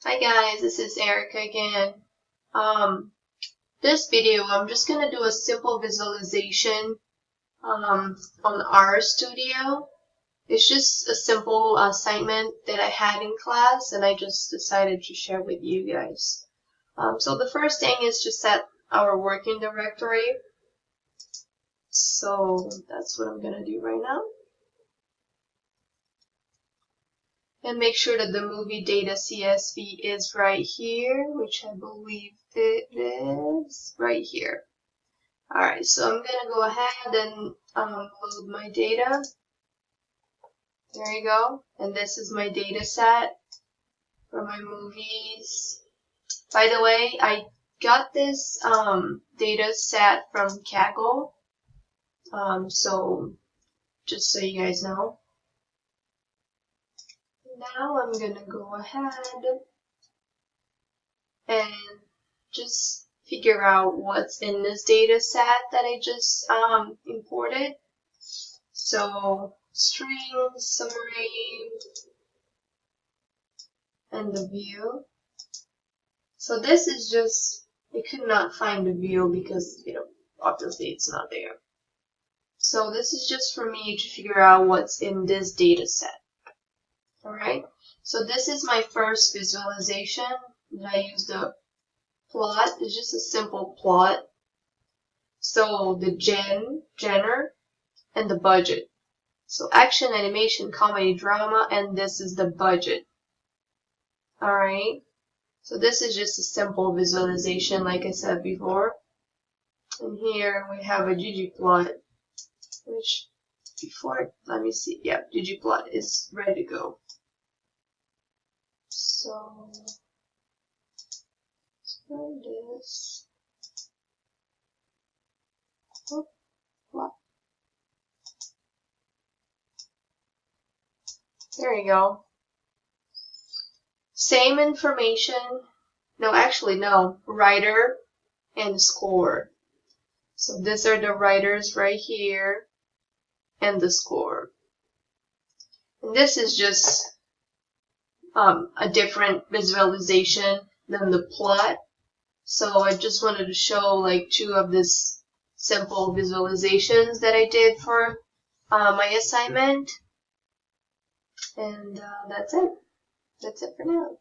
Hi guys, this is Erica again. This video I'm just gonna do a simple visualization on RStudio. It's just a simple assignment that I had in class and I just decided to share with you guys. So the first thing is to set our working directory. So that's what I'm gonna do right now. And make sure that the movie data CSV is right here, which I believe it is right here. Alright, so I'm gonna go ahead and load my data. There you go. And this is my data set for my movies. By the way, I got this data set from Kaggle. So just so you guys know. Now I'm gonna go ahead and just figure out what's in this data set that I just imported. So string, summary, and the view. So this is just, I could not find the view because, obviously it's not there. So this is just for me to figure out what's in this data set. Alright, so this is my first visualization. I use the plot. It's just a simple plot. So the genre, and the budget. So action, animation, comedy, drama, and this is the budget. Alright, so this is just a simple visualization like I said before. And here we have a ggplot, which before, let me see, yeah, ggplot is ready to go. So, let's run this. Oh, plot. There you go. Same information. No, actually, no. Writer and score. So these are the writers right here and the score. And this is just a different visualization than the plot. So I just wanted to show like two of these simple visualizations that I did for my assignment. And that's it. That's it for now.